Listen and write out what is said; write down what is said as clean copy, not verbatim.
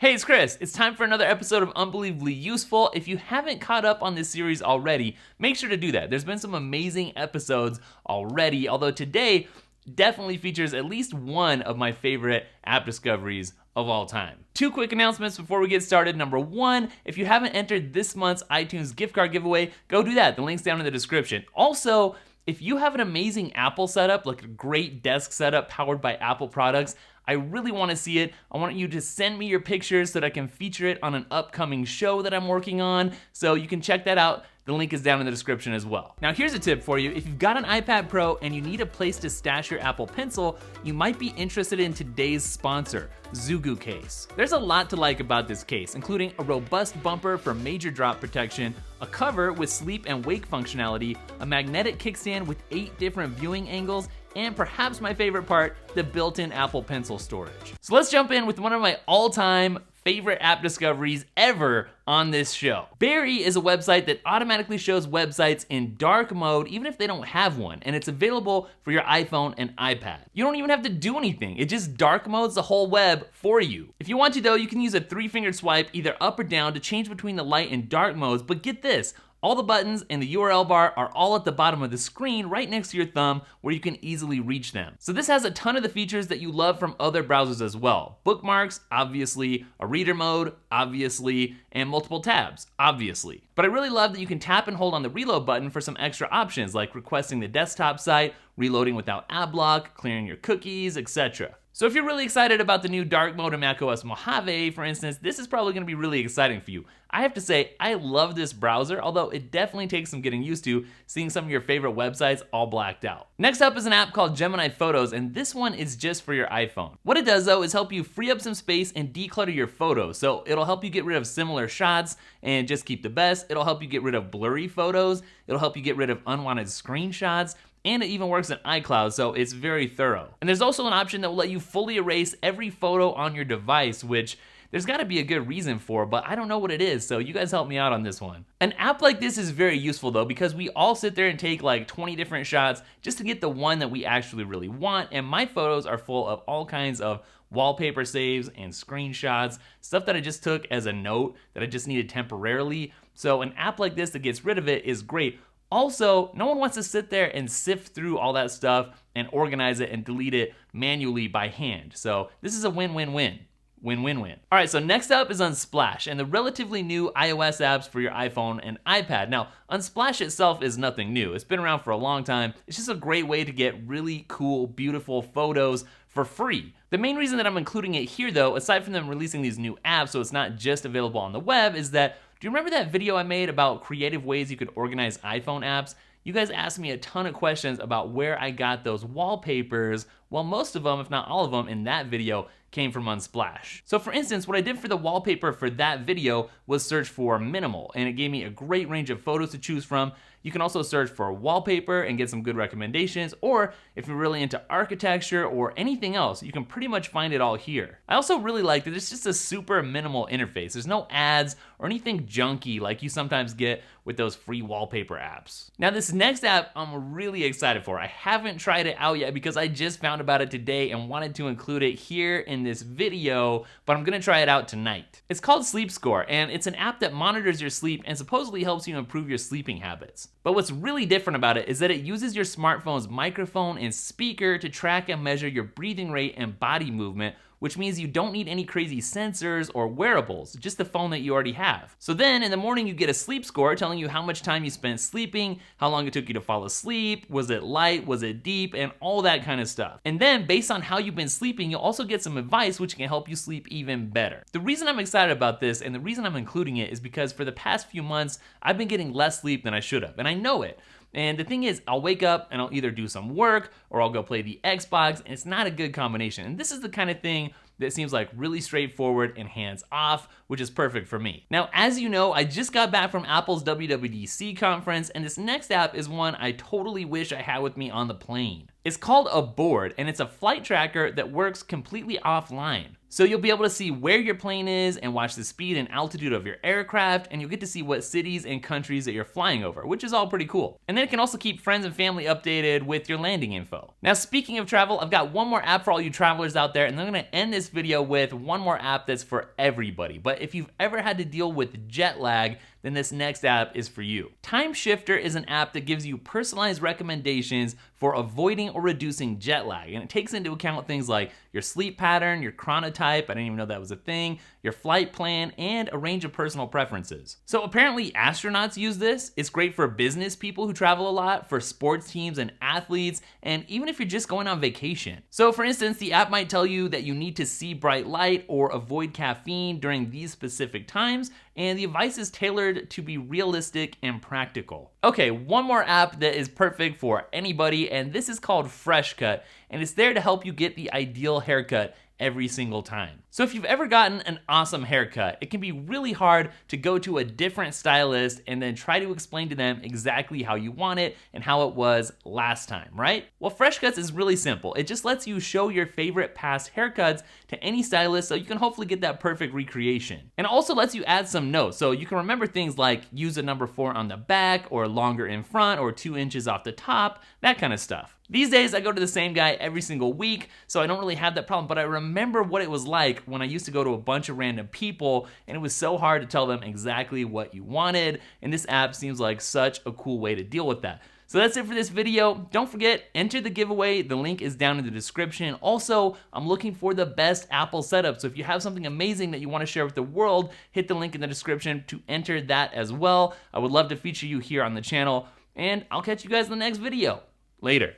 Hey, it's Chris. It's time for another episode of Unbelievably Useful. If you haven't caught up on this series already, make sure to do that. There's been some amazing episodes already, although today definitely features at least one of my favorite app discoveries of all time. Two quick announcements before we get started. Number one, if you haven't entered this month's iTunes gift card giveaway, go do that. The link's down in the description. Also, if you have an amazing Apple setup, like a great desk setup powered by Apple products, I really want to see it. I want you to send me your pictures so that I can feature it on an upcoming show that I'm working on. So you can check that out. The link is down in the description as well. Now here's a tip for you. If you've got an iPad Pro and you need a place to stash your Apple Pencil, you might be interested in today's sponsor, Zugu Case. There's a lot to like about this case, including a robust bumper for major drop protection, a cover with sleep and wake functionality, a magnetic kickstand with 8 different viewing angles, and perhaps my favorite part, the built-in Apple Pencil storage. So let's jump in with one of my all-time favorite app discoveries ever on this show. Barry is a website that automatically shows websites in dark mode even if they don't have one, and it's available for your iPhone and iPad. You don't even have to do anything. It just dark modes the whole web for you. If you want to though, you can use a 3-finger swipe either up or down to change between the light and dark modes, but get this, all the buttons and the URL bar are all at the bottom of the screen right next to your thumb where you can easily reach them. So this has a ton of the features that you love from other browsers as well. Bookmarks, obviously, a reader mode, obviously, and multiple tabs, obviously. But I really love that you can tap and hold on the reload button for some extra options like requesting the desktop site, reloading without ad block, clearing your cookies, etc. So if you're really excited about the new dark mode in macOS Mojave, for instance, this is probably going to be really exciting for you. I have to say, I love this browser, although it definitely takes some getting used to seeing some of your favorite websites all blacked out. Next up is an app called Gemini Photos, and this one is just for your iPhone. What it does though is help you free up some space and declutter your photos. So it'll help you get rid of similar shots and just keep the best. It'll help you get rid of blurry photos. It'll help you get rid of unwanted screenshots. And it even works in iCloud, so it's very thorough. And there's also an option that will let you fully erase every photo on your device, which there's gotta be a good reason for, but I don't know what it is, so you guys help me out on this one. An app like this is very useful though, because we all sit there and take like 20 different shots just to get the one that we actually really want, and my photos are full of all kinds of wallpaper saves and screenshots, stuff that I just took as a note that I just needed temporarily. So an app like this that gets rid of it is great. Also, no one wants to sit there and sift through all that stuff and organize it and delete it manually by hand. So this is a win-win-win. Win-win-win. All right, so next up is Unsplash and the relatively new iOS apps for your iPhone and iPad. Now, Unsplash itself is nothing new. It's been around for a long time. It's just a great way to get really cool, beautiful photos for free. The main reason that I'm including it here though, aside from them releasing these new apps so it's not just available on the web, is that do you remember that video I made about creative ways you could organize iPhone apps? You guys asked me a ton of questions about where I got those wallpapers. Well, most of them, if not all of them, in that video came from Unsplash. So for instance, what I did for the wallpaper for that video was search for minimal, and it gave me a great range of photos to choose from. You can also search for wallpaper and get some good recommendations, or if you're really into architecture or anything else, you can pretty much find it all here. I also really like that it's just a super minimal interface. There's no ads or anything junky like you sometimes get with those free wallpaper apps. Now this next app I'm really excited for. I haven't tried it out yet because I just found about it today and wanted to include it here in this video, but I'm gonna try it out tonight. It's called SleepScore, and it's an app that monitors your sleep and supposedly helps you improve your sleeping habits. But what's really different about it is that it uses your smartphone's microphone and speaker to track and measure your breathing rate and body movement, which means you don't need any crazy sensors or wearables, just the phone that you already have. So then in the morning you get a sleep score telling you how much time you spent sleeping, how long it took you to fall asleep, was it light, was it deep, and all that kind of stuff. And then based on how you've been sleeping, you'll also get some advice which can help you sleep even better. The reason I'm excited about this and the reason I'm including it is because for the past few months, I've been getting less sleep than I should have, and I know it. And the thing is, I'll wake up and I'll either do some work or I'll go play the Xbox, and it's not a good combination. And this is the kind of thing that seems like really straightforward and hands-off, which is perfect for me. Now, as you know, I just got back from Apple's WWDC conference, and this next app is one I totally wish I had with me on the plane. It's called a board, and it's a flight tracker that works completely offline. So you'll be able to see where your plane is and watch the speed and altitude of your aircraft, and you'll get to see what cities and countries that you're flying over, which is all pretty cool. And then it can also keep friends and family updated with your landing info. Now, speaking of travel, I've got one more app for all you travelers out there, and I'm gonna end this video with one more app that's for everybody. But if you've ever had to deal with jet lag, then this next app is for you. Time Shifter is an app that gives you personalized recommendations for avoiding or reducing jet lag, and it takes into account things like your sleep pattern, your chronotype, I didn't even know that was a thing, your flight plan, and a range of personal preferences. So apparently astronauts use this. It's great for business people who travel a lot, for sports teams and athletes, and even if you're just going on vacation. So for instance, the app might tell you that you need to see bright light or avoid caffeine during these specific times, and the advice is tailored to be realistic and practical. Okay, one more app that is perfect for anybody, and this is called FreshCut, and it's there to help you get the ideal haircut every single time. So if you've ever gotten an awesome haircut, it can be really hard to go to a different stylist and then try to explain to them exactly how you want it and how it was last time, right? Well, FreshCuts is really simple. It just lets you show your favorite past haircuts to any stylist so you can hopefully get that perfect recreation. And it also lets you add some notes so you can remember things like use a number 4 on the back or longer in front or 2 inches off the top, that kind of stuff. These days I go to the same guy every single week, so I don't really have that problem, but I remember what it was like when I used to go to a bunch of random people and it was so hard to tell them exactly what you wanted, and this app seems like such a cool way to deal with that. So that's it for this video. Don't forget, enter the giveaway. The link is down in the description. Also, I'm looking for the best Apple setup, so if you have something amazing that you want to share with the world, hit the link in the description to enter that as well. I would love to feature you here on the channel, and I'll catch you guys in the next video. Later.